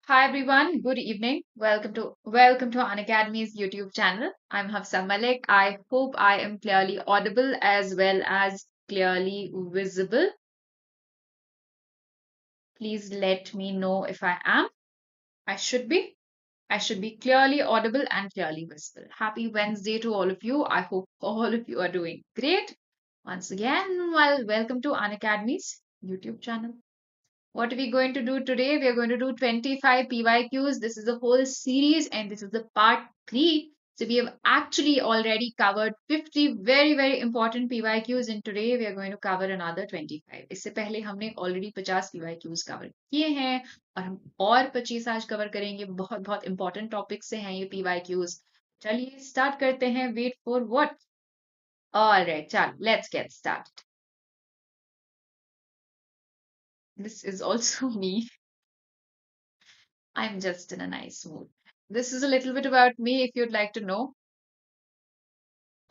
Hi everyone, good evening. Welcome to Unacademy's YouTube channel. I'm Hafsa Malik. I hope I am clearly audible as well as clearly visible. Please let me know if I am. I should be. I should be clearly audible and clearly visible. Happy Wednesday to all of you. I hope all of you are doing great. Once again, welcome to Unacademy's YouTube channel. What are we going to do today? We are going to do 25 PYQs. This is a whole series and this is the part 3. So we have actually already covered 50 very important PYQs and today we are going to cover another 25. इससे पहले हमने already 50 PYQs cover किए हैं और हम और 25 आज cover करेंगे. बहुत important topics से हैं ये PYQs. चलिए start करते हैं. Wait for what? Alright, चलो let's get started. This is also me. I'm just in a nice mood. This is a little bit about me if you'd like to know,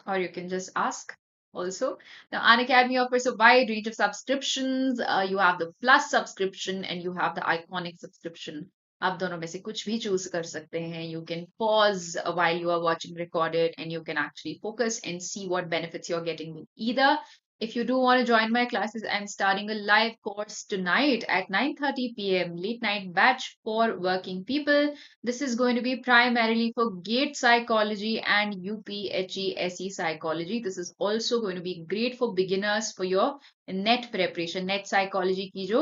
or you can just ask also. Now, Unacademy offers a wide range of subscriptions. You have the Plus subscription and you have the Iconic subscription. आप दोनों में से कुछ भी choose कर सकते हैं. You can pause while you are watching recorded and you can actually focus and see what benefits you're getting with either. If you do want to join my classes, I'm starting a live course tonight at 9:30 p.m. late night batch for working people. This is going to be primarily for GATE psychology and UPHESC psychology. This is also going to be great for beginners for your NET preparation. NET psychology की जो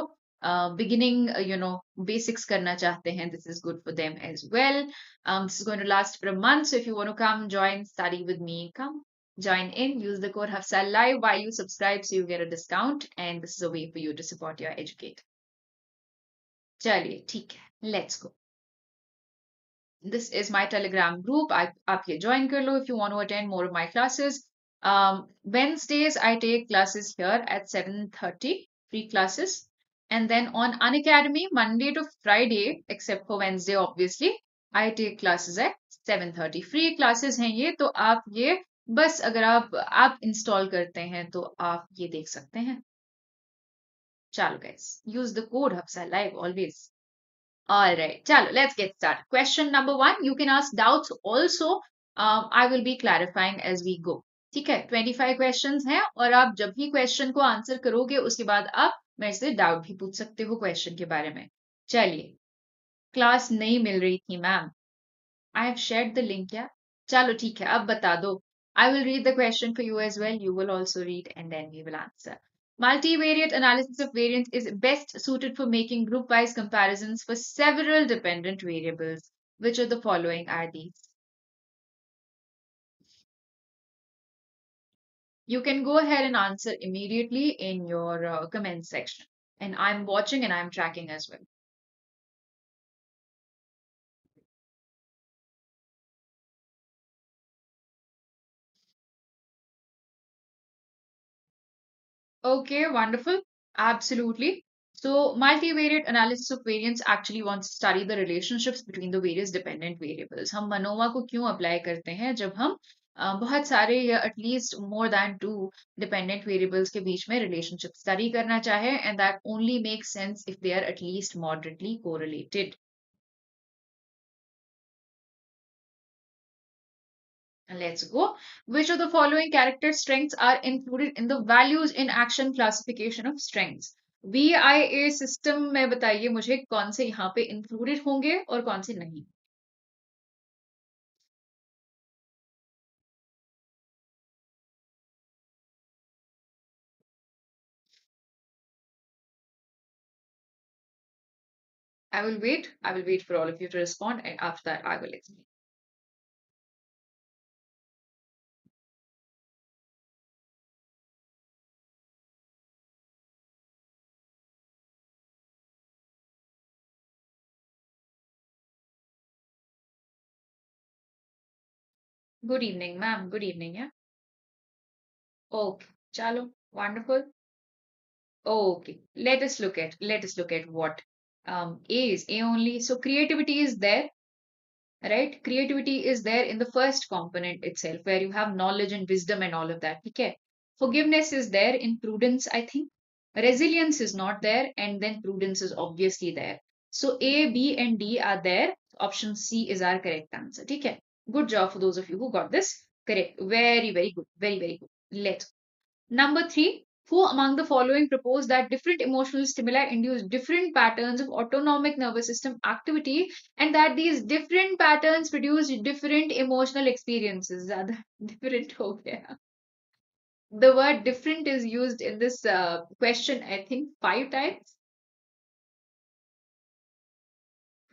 beginning, basics करना चाहते हैं, this is good for them as well. This is going to last for a month. So if you want to come join, study with me, come. Join in, use the code Hafsa Live while you subscribe so you get a discount and this is a way for you to support your educator. चलिए ठीक है, let's go. This is my Telegram group. आप ये join कर लो if you want to attend more of my classes. Wednesdays I take classes here at 7:30, free classes. And then on Unacademy, Monday to Friday, except for Wednesday obviously, I take classes at 7:30. Free classes हैं ये, तो आप ये बस अगर आप install करते हैं तो आप ये देख सकते हैं. चलो guys, use the code Hafsa Live always. All right, chalo, let's get started. Question number 1, you can ask doubts also. I will be clarifying as we go. ठीक है, 25 questions हैं और आप जब भी question को answer करोगे उसके बाद आप मेरे से doubt भी पूछ सकते हो question के बारे में. चलिए, class नहीं मिल रही थी ma'am. I have shared the link या? चलो ठीक है, अब बता दो. I will read the question for you as well. You will also read and then we will answer. Multivariate analysis of variance is best suited for making group-wise comparisons for several dependent variables. Which of the following are these? You can go ahead and answer immediately in your comment section. And I'm watching and I'm tracking as well. Okay, wonderful. Absolutely. So, multivariate analysis of variance actually wants to study the relationships between the various dependent variables. हम मनोवा को क्यों apply करते हैं जब हम बहुत सारे या at least more than 2 dependent variables के बीच में रिलेशनशिप स्टडी करना चाहे and that only makes sense if they are at least moderately correlated. Let's go. Which of the following character strengths are included in the values in action classification of strengths? VIA system में बताइए मुझे कौन से यहाँ पे included होंगे और कौन से नहीं. I will wait. I will wait for all of you to respond and after that I will explain. Good evening, ma'am. Good evening, yeah. Okay, chalo, wonderful. Okay, let us look at what A is. A only. So creativity is there, right? Creativity is there in the first component itself, where you have knowledge and wisdom and all of that. Okay. Forgiveness is there in prudence, I think. Resilience is not there, and then prudence is obviously there. So A, B, and D are there. Option C is our correct answer. Okay. Good job for those of you who got this correct. Very, very good. Very, very good. Let's. Number three, who among the following propose that different emotional stimuli induce different patterns of autonomic nervous system activity and that these different patterns produce different emotional experiences? Zyada different ho gaya. The word different is used in this question, I think, 5 times.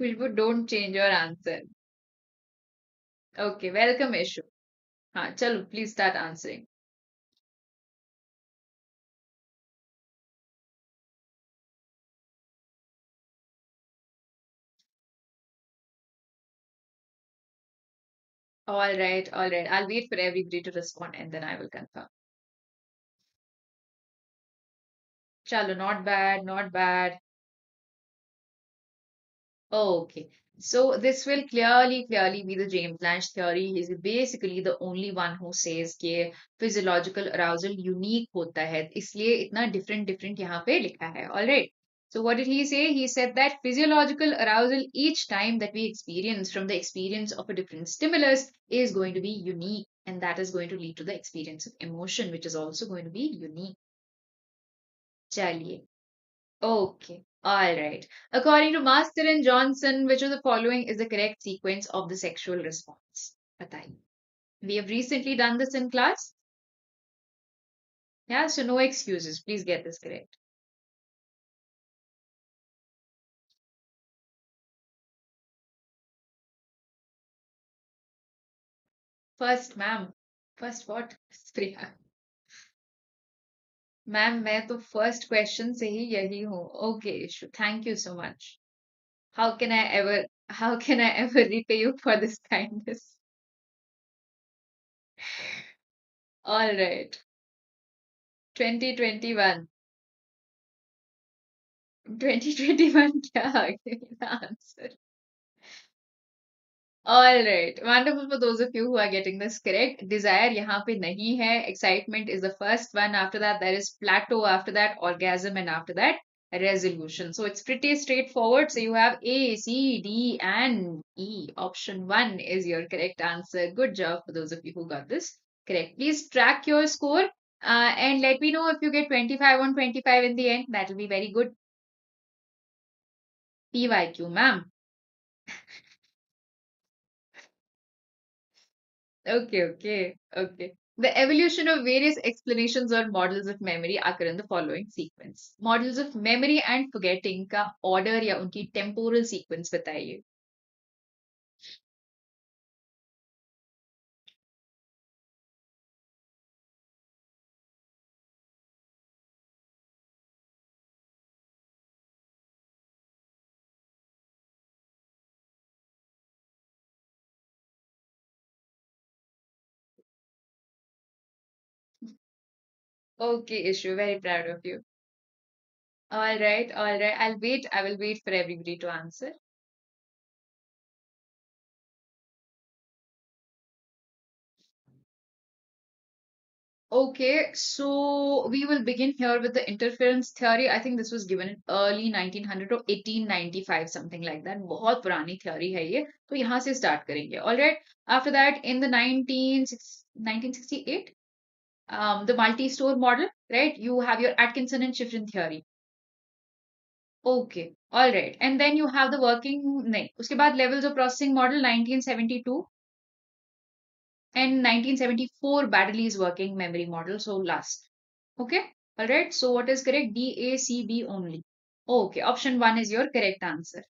Khushbu, don't change your answer. Okay, welcome, Ishu. हाँ, चलो, please start answering. All right, all right. I'll wait for everybody to respond and then I will confirm. Chalo, not bad, not bad. Okay. So this will clearly be the James Lange theory. He's basically the only one who says कि physiological arousal unique होता है. इसलिए इतना different यहाँ पे लिखा है. All right. So what did he say? He said that physiological arousal each time that we experience from the experience of a different stimulus is going to be unique, and that is going to lead to the experience of emotion, which is also going to be unique. चलिए. Okay, all right. According to Master and Johnson, which of the following is the correct sequence of the sexual response? बताइए. We have recently done this in class. Yeah, so no excuses. Please get this correct. First, ma'am. First what? Priya. Ma'am मैं तो first question से ही यही हूँ. Okay issue, thank you so much. How can I ever how can I ever repay you for this kindness? All right. 2021. 2021 क्या आ गया answer? All right. Wonderful for those of you who are getting this correct. Desire यहाँ पे नहीं है. Excitement is the first one. After that, there is plateau. After that, orgasm. And after that, resolution. So it's pretty straightforward. So you have A, C, D, and E. Option 1 is your correct answer. Good job for those of you who got this correct. Please track your score and let me know if you get 25 on 25 in the end. That will be very good. PYQ, ma'am. Okay. The evolution of various explanations or models of memory occur in the following sequence. Models of memory and forgetting का order या उनकी temporal sequence बताइए. Okay, issue. Very proud of you. All right. I'll wait. I will wait for everybody to answer. Okay, so we will begin here with the interference theory. I think this was given in early 1900 or 1895, something like that. बहुत पुरानी theory है ये. तो यहाँ से start करेंगे. All right. After that, in the 1968, the multi-store model, right? You have your Atkinson and Shiffrin theory. Okay. All right. And then you have the working, नहीं. उसके बाद levels of processing model 1972 and 1974 Baddeley's working memory model. So last. Okay. All right. So what is correct? D, A, C, B only. Okay. Option 1 is your correct answer.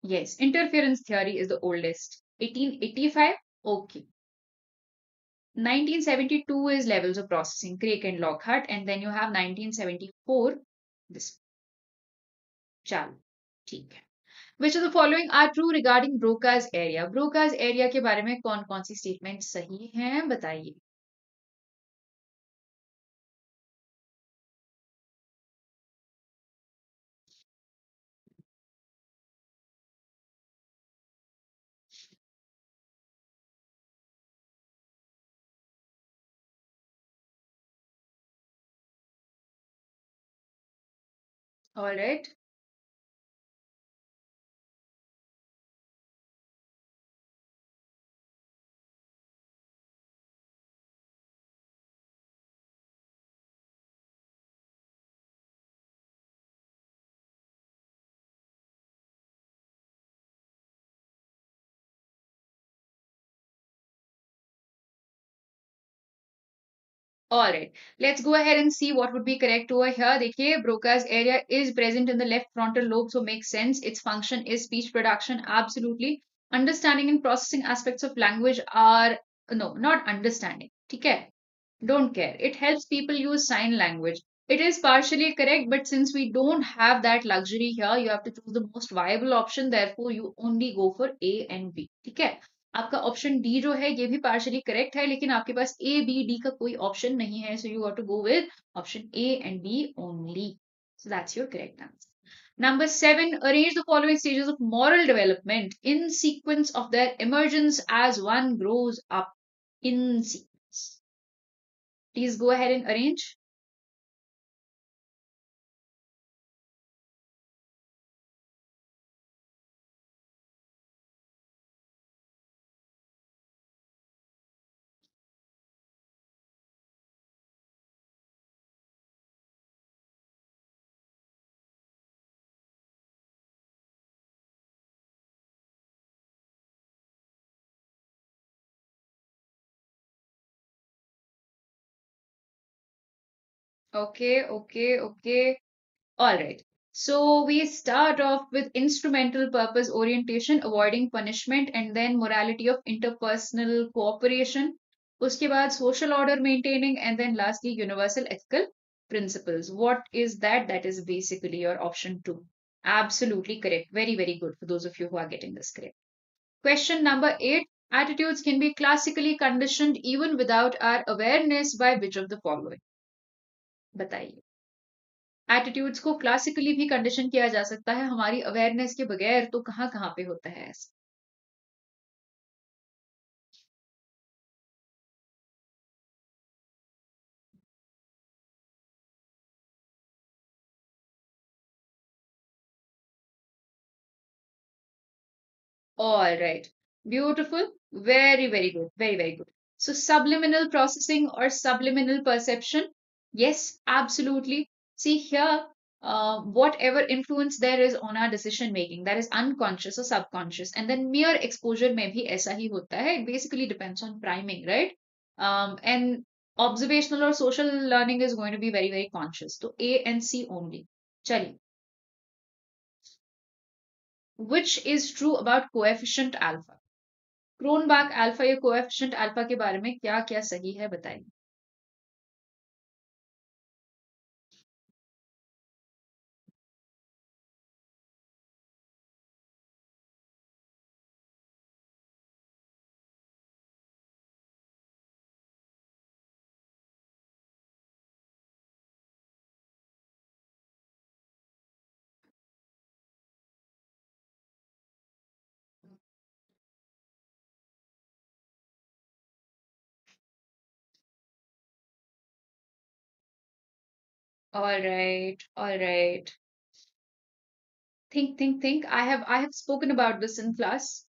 Yes. Interference theory is the oldest. 1885. Okay. 1972 is levels of processing, Craig and Lockhart. And then you have 1974. This. चलो ठीक है. Which of the following are true regarding Broca's area? Broca's area के बारे में कौन कौन सी statement सही हैं बताइए. All right. All right, let's go ahead and see what would be correct over here. देखिए, Broca's area is present in the left frontal lobe, so makes sense. Its function is speech production. Absolutely. Understanding and processing aspects of language are no, not understanding. ठीक है? Don't care. It helps people use sign language. It is partially correct, but since we don't have that luxury here, you have to choose the most viable option. Therefore, you only go for A and B. ठीक है? आपका option D जो है ये भी partially correct है, लेकिन आपके पास ए बी डी का कोई ऑप्शन नहीं है, so you got to go with option A and B only. So that's your correct answer. Number 7, arrange the following stages of moral development in sequence of their emergence as one grows up. In sequence. Please go ahead and arrange. Okay, okay, okay. All right. So we start off with instrumental purpose orientation, avoiding punishment, and then morality of interpersonal cooperation. उसके बाद social order maintaining, and then lastly universal ethical principles. What is that? That is basically your option 2. Absolutely correct. Very, very good for those of you who are getting this correct. Question number 8. Attitudes can be classically conditioned even without our awareness by which of the following? बताइए. Attitudes को classically भी condition किया जा सकता है हमारी awareness के बगैर, तो कहाँ कहाँ पे होता है ऐसा? All right. Beautiful. Very, very good. Very, very good. So, subliminal processing or subliminal perception. Yes, absolutely. See here, whatever influence there is on our decision making, that is unconscious or subconscious. And then mere exposure में भी ऐसा ही होता है. It basically depends on priming, right? And observational or social learning is going to be very, very conscious. So, A and C only. चलिए. Which is true about coefficient alpha? Cronbach alpha या coefficient alpha के बारे में क्या क्या सही है बताइए. All right, all right. Think. I have spoken about this in class.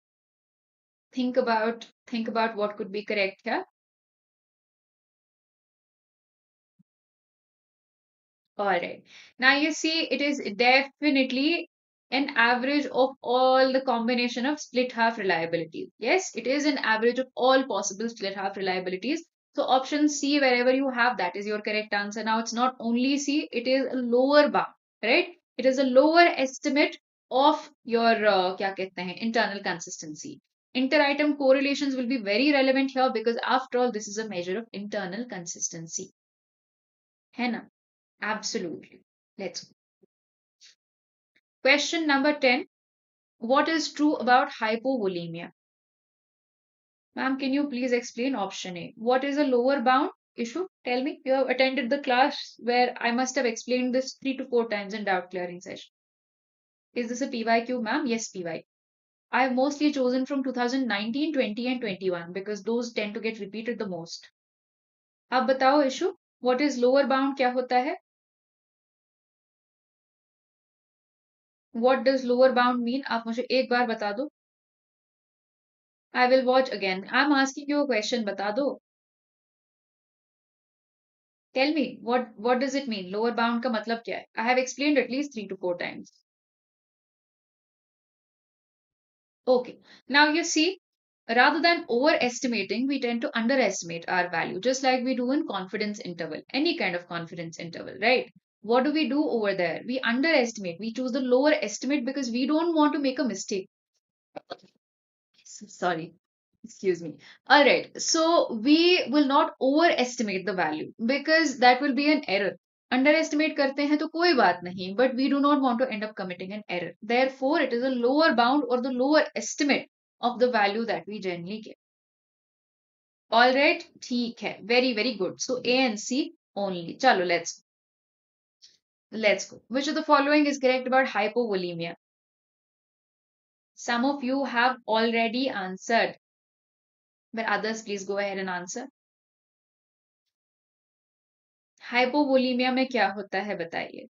Think about what could be correct here. All right. Now you see, it is definitely an average of all the combination of split half reliabilities. Yes, it is an average of all possible split half reliabilities. So option C, wherever you have, that is your correct answer. Now it's not only C, it is a lower bound, right? It is a lower estimate of your क्या कहते हैं, internal consistency. Inter-item correlations will be very relevant here because after all, this is a measure of internal consistency. है ना? Absolutely. Let's go. Question number 10. What is true about hypovolemia? Ma'am, can you please explain option A? What is a lower bound issue? Tell me. You have attended the class where I must have explained this 3 to 4 times in doubt clearing session. Is this a PYQ, ma'am? Yes, PYQ. I have mostly chosen from 2019, 20 and 21 because those tend to get repeated the most. अब बताओ issue. What is lower bound? क्या होता है? What does lower bound mean? आप मुझे एक बार बता दो. I will watch again. I'm asking you a question. बता दो. Tell me, what does it mean? Lower bound का मतलब क्या है? I have explained at least 3 to 4 times. Okay. Now you see, Rather than overestimating, we tend to underestimate our value, just like we do in confidence interval, any kind of confidence interval, right? What do we do over there? We underestimate. We choose the lower estimate because we don't want to make a mistake. Sorry, excuse me. All right, so we will not overestimate the value because that will be an error. Underestimate करते हैं तो कोई बात नहीं, but we do not want to end up committing an error. Therefore, it is a lower bound or the lower estimate of the value that we generally get. All right, ठीक है. Very, very good. So A and C only. चलो, let's go. Which of the following is correct about hypovolemia? Some of you have already answered, but others please go ahead and answer. Hypovolaemia में क्या होता है बताइए.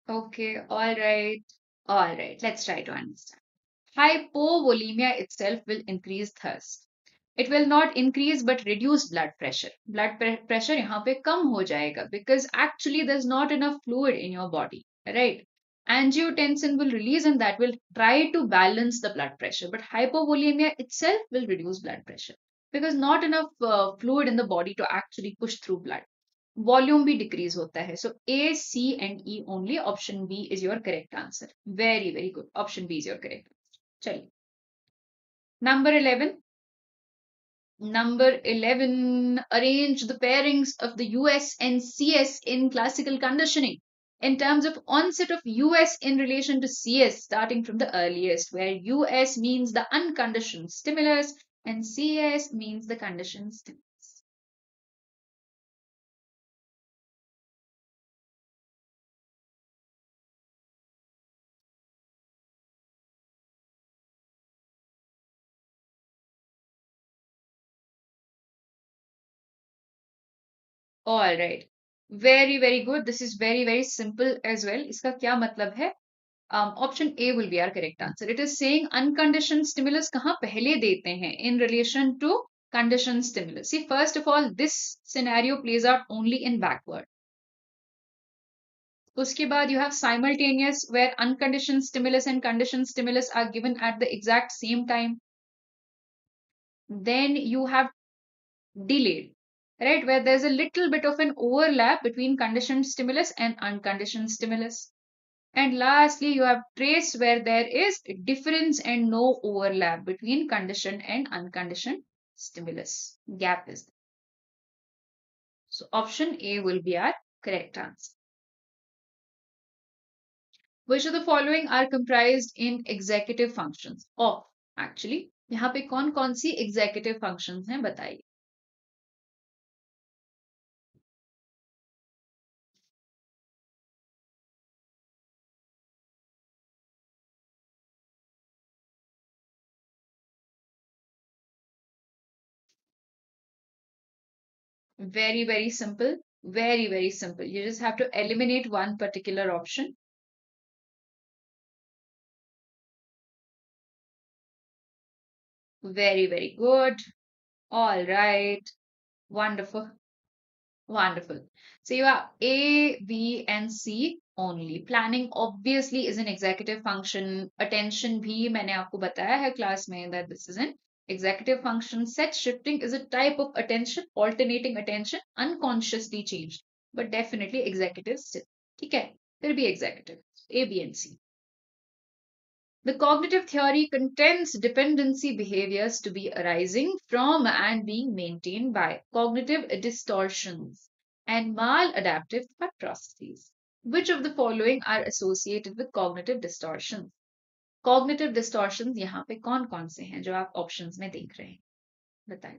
Okay, all right. Let's try to understand. Hypovolemia itself will increase thirst. It will not increase but reduce blood pressure. Pressure यहाँ पे कम हो जाएगा because actually there's not enough fluid in your body, right? Angiotensin will release and that will try to balance the blood pressure. But hypovolemia itself will reduce blood pressure because not enough fluid in the body to actually push through blood. Volume भी decrease होता है. So A, C and E only. Option B is your correct answer. Very, very good. Option B is your correct answer. चलिए. Number 11. Number 11. Arrange the pairings of the US and CS in classical conditioning in terms of onset of US in relation to CS, starting from the earliest, where US means the unconditioned stimulus and CS means the conditioned stimulus. All right. Very, very good. This is very, very simple as well. इसका क्या मतलब है? Option A will be our correct answer. It is saying unconditioned stimulus कहाँ पहले देते हैं in relation to conditioned stimulus. See, first of all, this scenario plays out only in backward. उसके बाद you have simultaneous where unconditioned stimulus and conditioned stimulus are given at the exact same time. Then you have delayed, right? Where there's a little bit of an overlap between conditioned stimulus and unconditioned stimulus. And lastly, you have trace where there is a difference and no overlap between conditioned and unconditioned stimulus. Gap is there. So option A will be our correct answer. Which of the following are comprised in executive functions? Of actually, यहाँ पे कौन कौन सी executive functions हैं बताइए. Very, very simple. Very, very simple. You just have to eliminate one particular option. Very, very good. All right. Wonderful. Wonderful. So you have A, B, and C only. Planning obviously is an executive function. Attention भी मैंने आपको बताया है class में that this is an executive function. Set shifting is a type of attention, alternating attention, unconsciously changed, but definitely executive still. ठीक है? फिर भी executive. A, B, and C. The cognitive theory contends dependency behaviors to be arising from and being maintained by cognitive distortions and maladaptive thought processes. Which of the following are associated with cognitive distortions? Cognitive distortions यहाँ पे कौन कौन से हैं जो आप options में देख रहे हैं बताएं.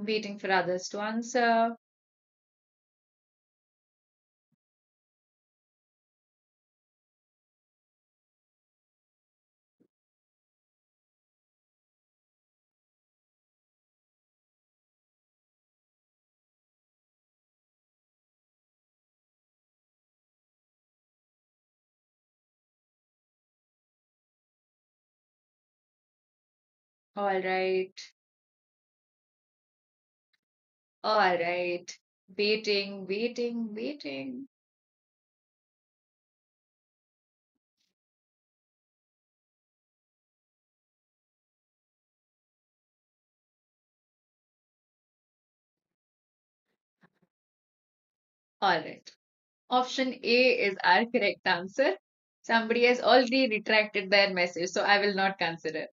Waiting for others to answer. All right. All right. Waiting, waiting, waiting. All right. Option A is our correct answer. Somebody has already retracted their message, so I will not consider.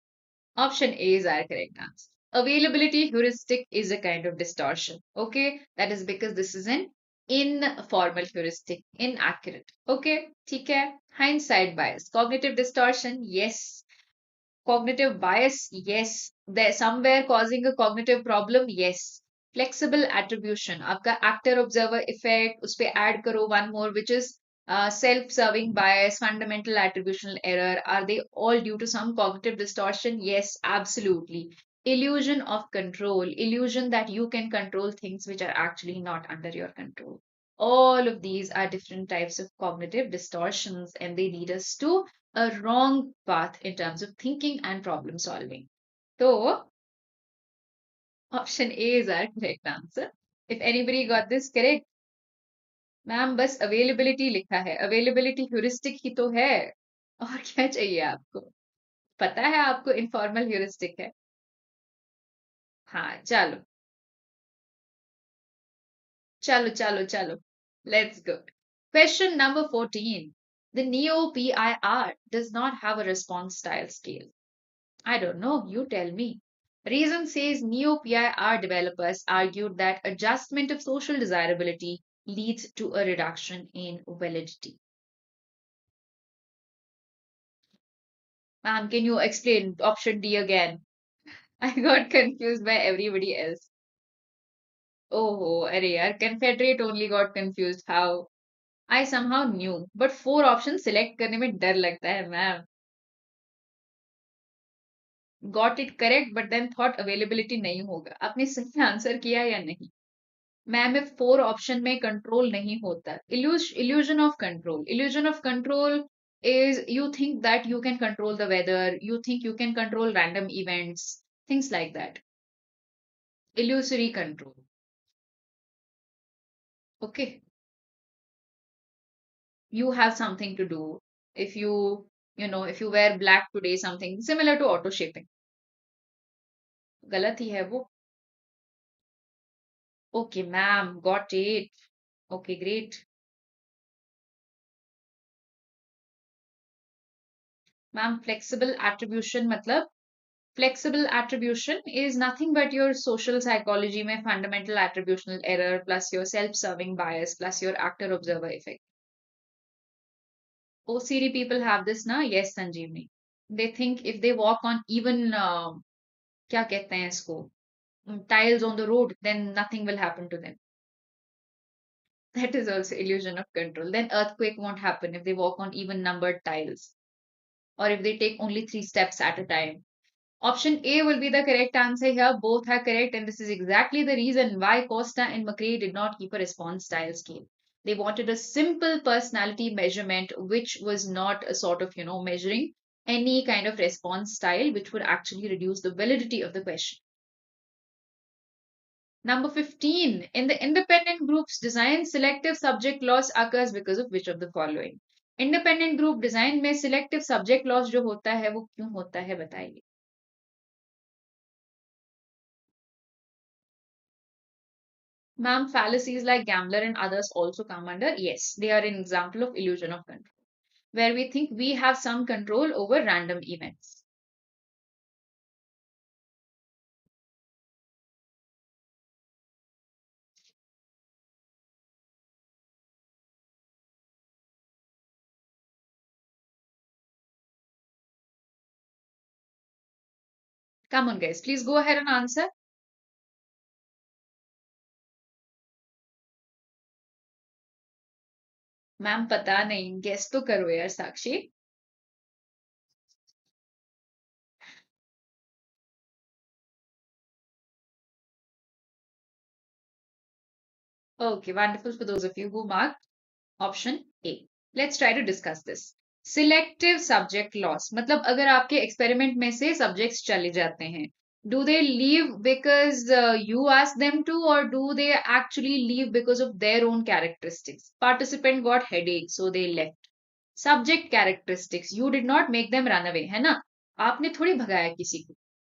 Option A is our correct answer. Availability heuristic is a kind of distortion. Okay, that is because this is an informal heuristic, inaccurate. Okay, ठीक है. Hindsight bias, cognitive distortion, yes. Cognitive bias, yes. There somewhere causing a cognitive problem, yes. Flexible attribution, आपका actor observer effect, उस पे add करो one more, which is self-serving bias, fundamental attributional error. Are they all due to some cognitive distortion? Yes, absolutely. Illusion of control, illusion that you can control things which are actually not under your control. All of these are different types of cognitive distortions, and they lead us to a wrong path in terms of thinking and problem solving. So, option A is our correct answer. If anybody got this correct, ma'am बस availability लिखा है, availability heuristic ही तो है, और क्या चाहिए आपको? पता है आपको इनफॉर्मल ह्यूरिस्टिक है? हाँ, चलो चलो चलो चलो, let's go. Question number 14. The Neo PIR does not have a response style scale. I don't know, you tell me. Reason says Neo PIR developers argued that adjustment of social desirability leads to a reduction in validity. Ma'am, can you explain option D again? I got confused by everybody else. Oh, अरे यार, Confederate only got confused. How? I somehow knew, but four options select करने में डर लगता है, ma'am. Got it correct, but then thought availability नहीं होगा. आपने सही आंसर किया या नहीं? मैम में फोर ऑप्शन में कंट्रोल नहीं होता. Illusion of control. Illusion of control is you think that you can control the weather, you think you can control random events, things like that. Illusory control. Okay, you have something to do. If if you wear black today, something similar to auto shaping. गलत ही है वो. Okay, ma'am, got it. Okay, great. Ma'am, flexible attribution मतलब flexible attribution is nothing but your social psychology में fundamental attributional error plus your self-serving bias plus your actor-observer effect. OCD people have this ना? Yes, Sanjeevni. They think if they walk on even क्या कहते हैं इसको? Tiles on the road, then nothing will happen to them. That is also illusion of control. Then earthquake won't happen if they walk on even numbered tiles or if they take only 3 steps at a time. Option A will be the correct answer here. Both are correct, and this is exactly the reason why Costa and McRae did not keep a response style scale. They wanted a simple personality measurement, which was not a sort of, measuring any kind of response style, which would actually reduce the validity of the question. Number 15. In the independent group's design, selective subject loss occurs because of which of the following? Independent group design में selective subject loss जो होता है वो क्यों होता है बताइए. Ma'am, fallacies like gambler and others also come under. Yes, they are an example of illusion of control, where we think we have some control over random events. Come on, guys, please go ahead and answer. Ma'am, पता नहीं, guess तो करो यार साक्षी. Okay, wonderful for those of you who marked option A. Let's try to discuss this. Selective subject loss मतलब अगर आपके experiment में से सब्जेक्ट्स चले जाते हैं, do they leave because you ask them to or do they actually leave because of their own characteristics? Participant got headache so they left. Subject characteristics, you did not make them run away, है ना? आपने थोड़ी भगाया किसी को,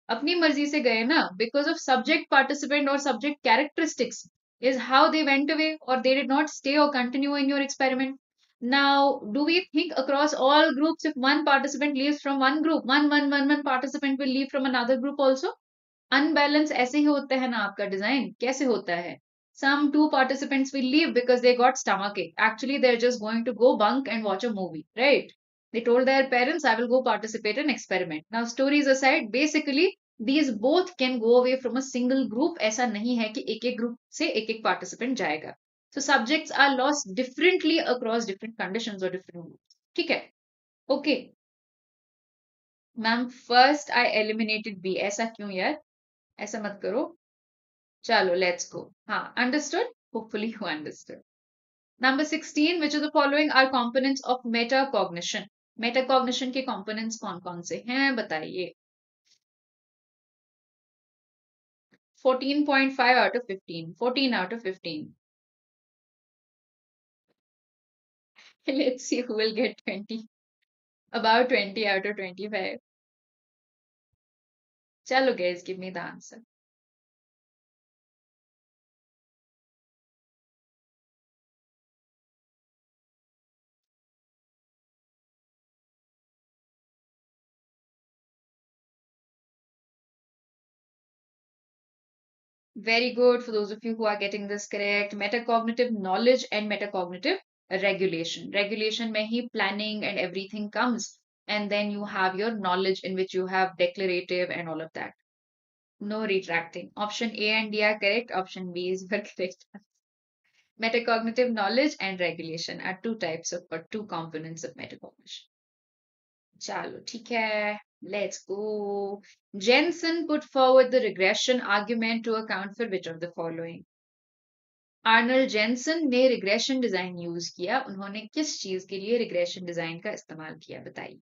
अपनी मर्जी से गए ना. बिकॉज ऑफ सब्जेक्ट पार्टिसिपेंट और subject characteristics is how they went away or they did not stay or continue in your experiment. Now, do we think across all groups if one participant leaves from one group, one participant will leave from another group also? Unbalance ऐसे ही होता है ना आपका design, कैसे होता है? Some two participants will leave because they got stomachache. Actually, they're just going to go bunk and watch a movie, right? They told their parents, I will go participate in experiment. Now, stories aside, basically, these both can go away from a single group. ऐसा नहीं है कि एक एक group से एक एक participant जाएगा. So subjects are lost differently across different conditions or different groups. ठीक है? Okay. Ma'am first I eliminated B, ऐसा क्यों यार? ऐसा मत करो. चलो लेट्स गो. हाँ, understood. Hopefully you understood. Number 16, which of the following are components of metacognition? Metacognition के components कौन कौन से हैं बताइए. 14.5 out of 15, 14 out of 15. Let's see who will get 20. About 20 out of 25. Chalo guys, give me the answer. Very good for those of you who are getting this correct. Metacognitive knowledge and metacognitive regulation. Regulation mein hi planning and everything comes. And then you have your knowledge in which you have declarative and all of that. No retracting. Option A and D are correct. Option B is your correct. Metacognitive knowledge and regulation are two types of or two components of metacognition. Chalo, ठीक है. Let's go. Jensen put forward the regression argument to account for which of the following? Arnold Jensen ने regression design use किया. उन्होंने किस चीज के लिए regression design का इस्तेमाल किया बताइए.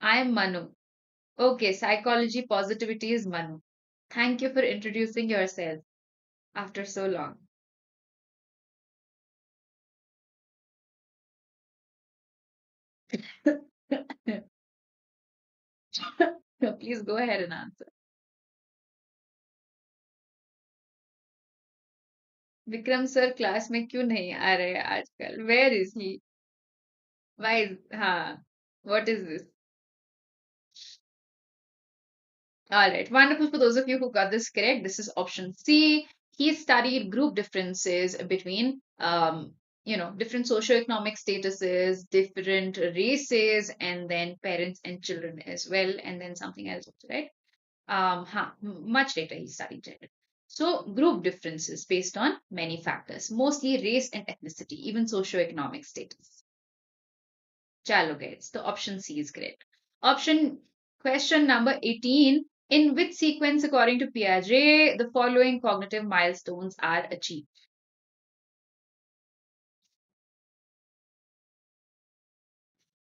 I am Manu. Okay, psychology positivity is Manu. Thank you for introducing yourself after so long. Please go ahead and answer. Vikram sir class में क्यों नहीं आ रहे आजकल? Where is he? वाई? हाँ, what is this? All right, wonderful for those of you who got this correct. This is option C. He studied group differences between, different socioeconomic statuses, different races, and then parents and children as well, and then something else also, right? Much later he studied gender. So group differences based on many factors, mostly race and ethnicity, even socioeconomic status. Chalo guys, the option C is correct. Question number 18. In which sequence, according to Piaget, the following cognitive milestones are achieved?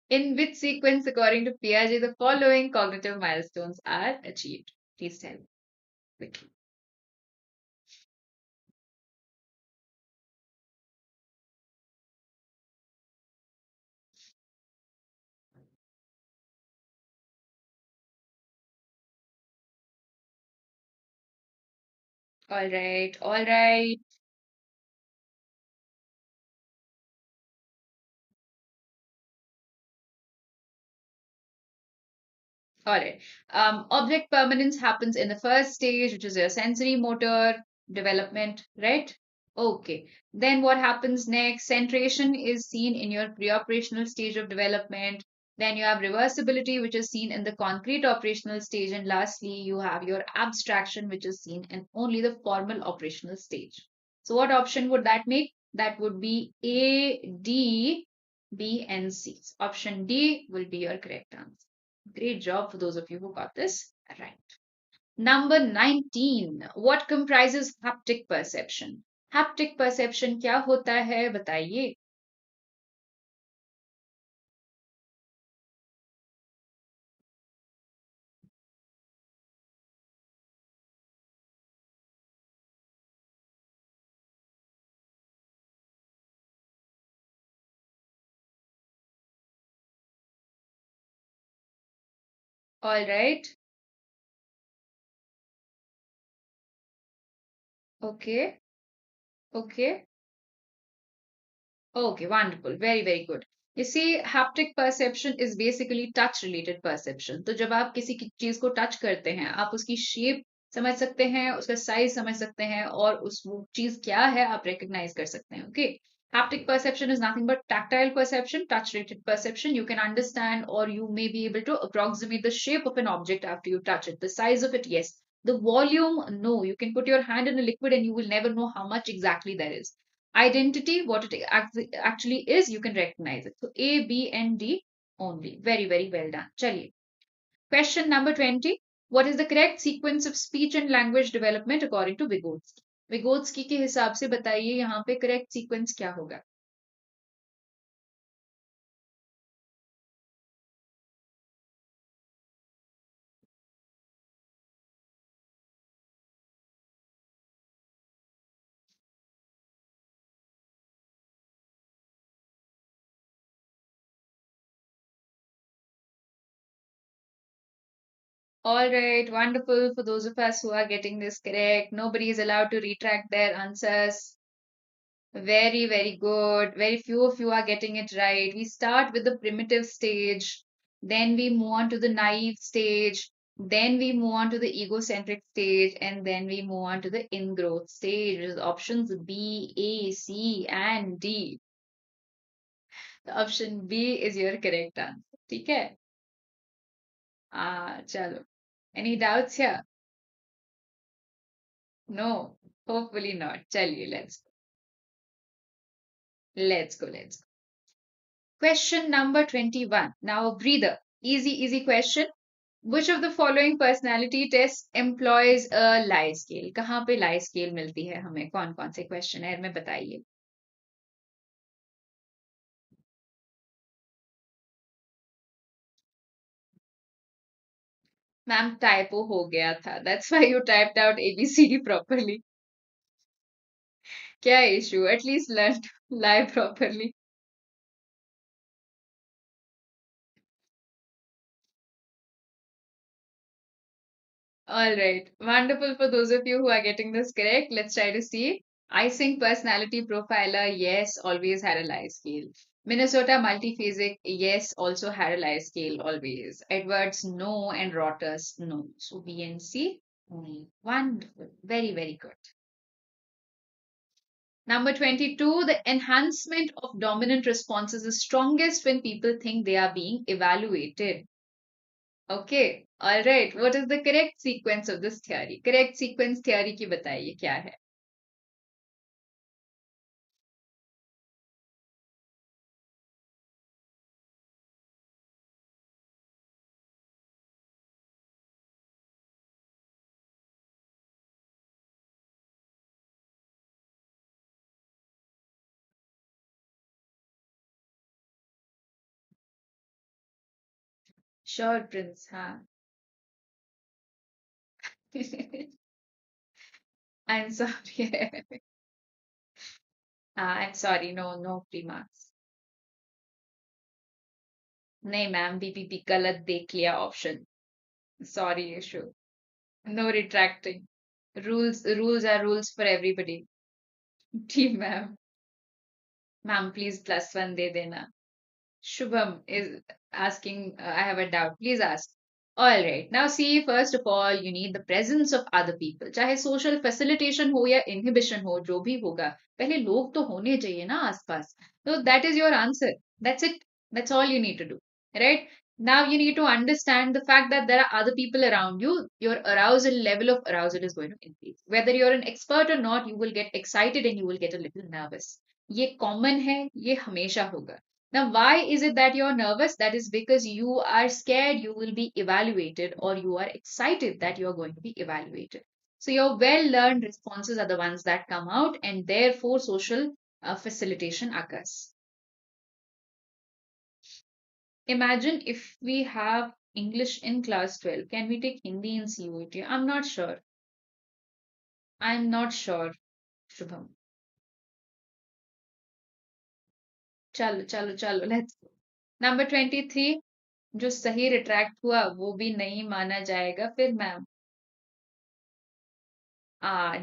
In which sequence, according to Piaget, the following cognitive milestones are achieved? Please tell me quickly. All right, all right. All right. Object permanence happens in the first stage, which is your sensory motor development, right? Okay. Then what happens next? Centration is seen in your pre-operational stage of development. Then you have reversibility, which is seen in the concrete operational stage. And lastly, you have your abstraction, which is seen in only the formal operational stage. So what option would that make? That would be A, D, B, and C. Option D will be your correct answer. Great job for those of you who got this right. Number 19. What comprises haptic perception? Haptic perception क्या होता है बताइए. All right. Okay. Okay. Okay, wonderful. Very, very good. You see, haptic perception is basically touch related perception. तो जब आप किसी की चीज को टच करते हैं, आप उसकी शेप समझ सकते हैं, उसका साइज समझ सकते हैं और उस वो चीज क्या है आप recognize कर सकते हैं. Okay. Haptic perception is nothing but tactile perception, touch related perception. You can understand or you may be able to approximate the shape of an object after you touch it. The size of it, yes. The volume, no. You can put your hand in a liquid and you will never know how much exactly there is. Identity, what it actually is, you can recognize it. So A, B, and D only. Very, very well done. Chaliye. Question number 20. What is the correct sequence of speech and language development according to Vygotsky? Vygotsky के हिसाब से बताइए यहाँ पे correct sequence क्या होगा? All right, wonderful. For those of us who are getting this correct, nobody is allowed to retract their answers. Very, very good. Very few of you are getting it right. We start with the primitive stage, then we move on to the naive stage, then we move on to the egocentric stage, and then we move on to the ingrowth stage. Which is options B, A, C, and D. The option B is your correct answer. ठीक है? चलो. Any doubts here? No. Hopefully not. चलिए, let's go. Question number 21. Now a breather. Easy, easy question. Which of the following personality tests employs a lie scale? कहाँ पे lie scale मिलती है हमें? कौन कौन से क्वेश्चन में बताइए. मैम टाइपो हो गया था. That's why you typed out ABCD properly. क्या issue? At least learn to lie properly. All right. Wonderful for those of you who are getting this correct. Let's try to see. Icing personality profiler, yes, always had a lie scale. Minnesota multiphasic, yes, also had a lie scale always. Edwards, no, and Rotters, no. So B and C, wonderful. Very, very good. Number 22, the enhancement of dominant responses is strongest when people think they are being evaluated. Okay, all right. What is the correct sequence of this theory? Correct sequence theory की बताइए क्या है? Sure, Prince. हाँ. I'm sorry. I'm sorry. No, no free marks. नहीं ma'am BPP गलत देख लिया ऑप्शन. Sorry, issue. No retracting. Rules are rules for everybody. जी मैम. मैम प्लीज +1 दे देना. Shubham is asking, I have a doubt. Please ask. All right. Now, see, first of all, you need the presence of other people. चाहे social facilitation हो या inhibition हो, जो भी होगा, पहले लोग तो होने चाहिए ना आसपास. So that is your answer. That's it. That's all you need to do. Right? Now you need to understand the fact that there are other people around you. Your arousal level of arousal is going to increase. Whether you're an expert or not, you will get excited and you will get a little nervous. ये common है, ये हमेशा होगा. Now, why is it that you're nervous? That is because you are scared you will be evaluated or you are excited that you're going to be evaluated. So, your well learned responses are the ones that come out, and therefore, social facilitation occurs. Imagine if we have English in class 12, can we take Hindi in CUET? I'm not sure. I'm not sure, Shubham. Chalo, chalo, chalo. Let's go. Number 23. जो सही retract हुआ वो भी नहीं माना जाएगा फिर ma'am.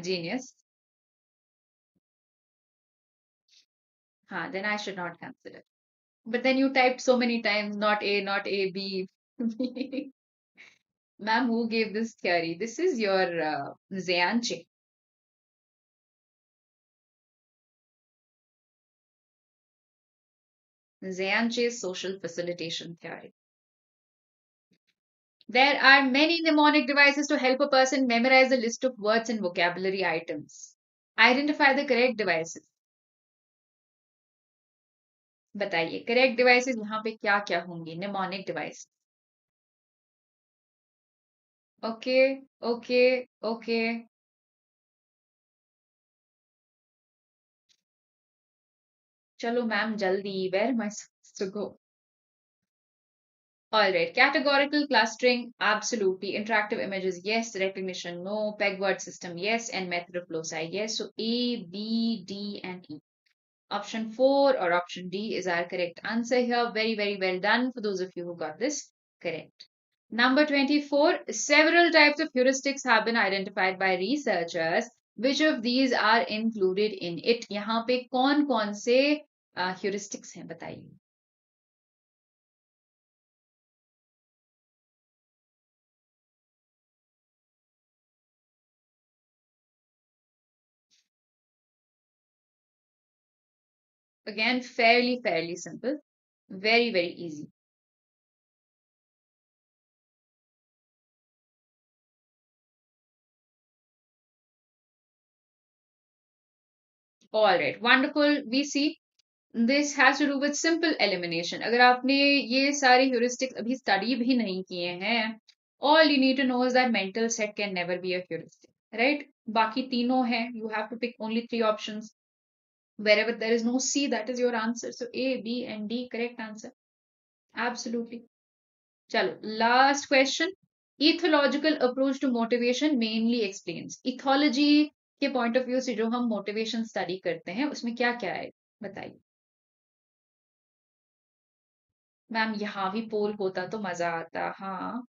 Genius. हाँ, then I should not consider. But then you typed so many times, not A, not A, B. Ma'am, who gave this theory? This is your Zyanche. Zyanche's social facilitation theory. There are many mnemonic devices to help a person memorize a list of words and vocabulary items. Identify the correct devices. बताइए correct devices यहाँ पे क्या क्या होंगी mnemonic device. Okay okay okay. चलो ma'am जल्दी where my to go. All right, categorical clustering, absolutely. Interactive images, yes. Recognition, no. Peg word system, yes. And method of loci, yes. So A, B, D, and E. Option 4 or option D is our correct answer here. Very, very well done for those of you who got this correct. Number 24, several types of heuristics have been identified by researchers. Which of these are included in it? यहाँ पे कौन-कौन से heuristics हैं बताइए। Again, fairly simple. Very, very easy. All right, wonderful. We see this has to do with simple elimination. अगर आपने ये सारे heuristics अभी study भी नहीं किए हैं, all you need to know is that mental set can never be a heuristic, right? बाकी तीनों हैं. You have to pick only three options. Wherever there is no C, that is your answer. So A, B, and D, correct answer. Absolutely. चलो, last question. Ethological approach to motivation mainly explains. Ethology के point of view से जो हम motivation study करते हैं, उसमें क्या क्या है? बताइए। मैम यहाँ भी पोल होता तो मजा आता। हाँ,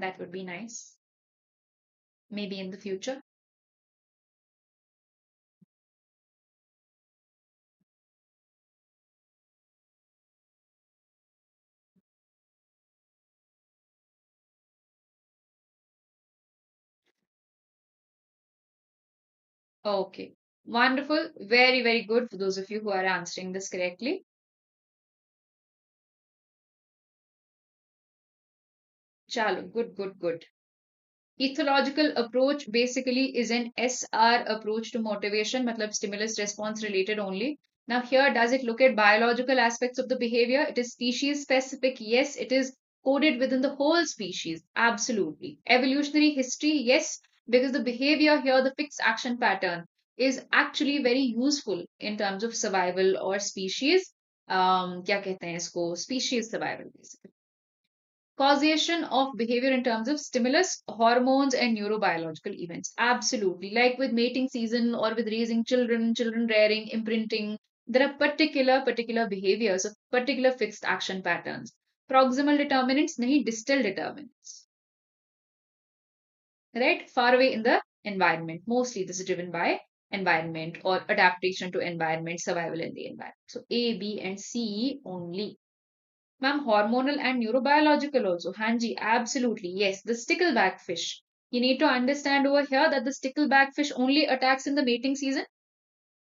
that would be nice. Maybe in the future. Okay. Wonderful. Very, very good for those of you who are answering this correctly. Chalo, good. Ethological approach basically is an SR approach to motivation, matlab stimulus response related only. Now, here, does it look at biological aspects of the behavior? It is species specific. Yes, it is coded within the whole species. Absolutely. Evolutionary history, yes, because the behavior here, the fixed action pattern, is actually very useful in terms of survival or species. क्या कहते हैं इसको species survival basically. Causation of behavior in terms of stimulus, hormones, and neurobiological events. Absolutely. Like with mating season or with raising children, children rearing, imprinting, there are particular behaviors of particular fixed action patterns. Proximal determinants, nahi distal determinants. Right? Far away in the environment. Mostly this is driven by environment or adaptation to environment, survival in the environment. So A, B, and C only. Ma'am, hormonal and neurobiological also. Hanji, absolutely. Yes, the stickleback fish. You need to understand over here that the stickleback fish only attacks in the mating season.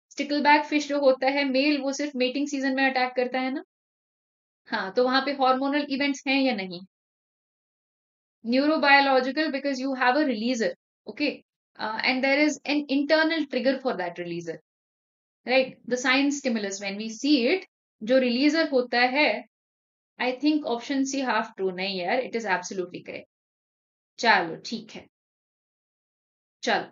Stickleback fish जो होता है mail वो सिर्फ mating season में attack करता है ना। हाँ, तो वहां पे hormonal events हैं या नहीं? Neurobiological because you have a releaser, okay, and there is an internal trigger for that releaser, right? The sign stimulus when we see it, जो releaser होता है, I think option C half true नहीं यार, it is absolutely correct. चलो ठीक है। चलो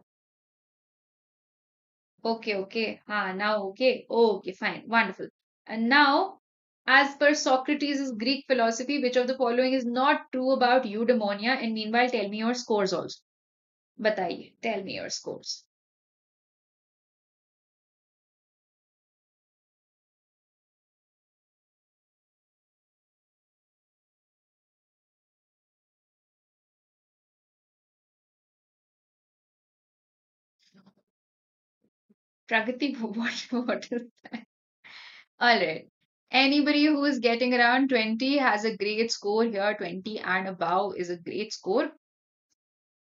okay, हाँ now okay fine wonderful. And now, as per Socrates' Greek philosophy, which of the following is not true about eudaimonia? And meanwhile tell me your scores also. बताइए, tell me your scores. Pragati, what is that? All right. Anybody who is getting around 20 has a great score here. 20 and above is a great score.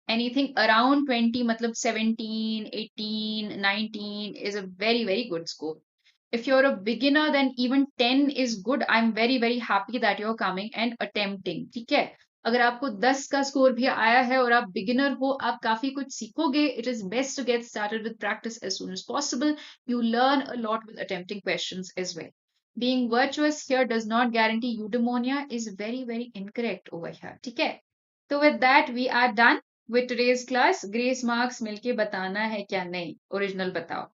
Anything around 20, matlab 17, 18, 19 is a very, very good score. If you're a beginner, then even 10 is good. I'm very, very happy that you're coming and attempting. ठीक है? अगर आपको 10 का score भी आया है और आप बिगिनर हो, आप काफी कुछ सीखोगे. It is best to get started with practice as soon as possible. You learn a lot with attempting questions as well. Being virtuous here does not guarantee eudaimonia is very, very incorrect over here. ठीक है? So with that, we are done with today's class. Grace marks मिलके बताना है क्या नहीं. Original बताओ.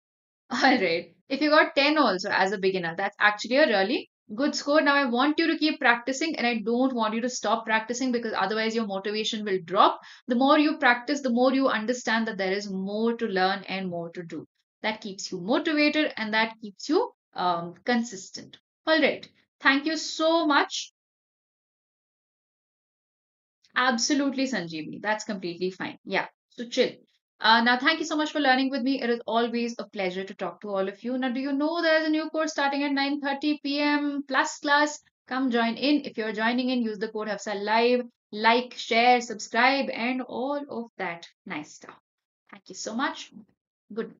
All right. If you got 10 also as a beginner, that's actually a really good score. Now, I want you to keep practicing and I don't want you to stop practicing because otherwise your motivation will drop. The more you practice, the more you understand that there is more to learn and more to do. That keeps you motivated and that keeps you consistent. All right. Thank you so much. Absolutely, Sanjeevni. That's completely fine. Yeah. So chill. Now, thank you so much for learning with me. It is always a pleasure to talk to all of you. Now, do you know there's a new course starting at 9:30 p.m. plus class? Come join in. If you're joining in, use the code Hafsa Live. Like, share, subscribe, and all of that nice stuff. Thank you so much. Good.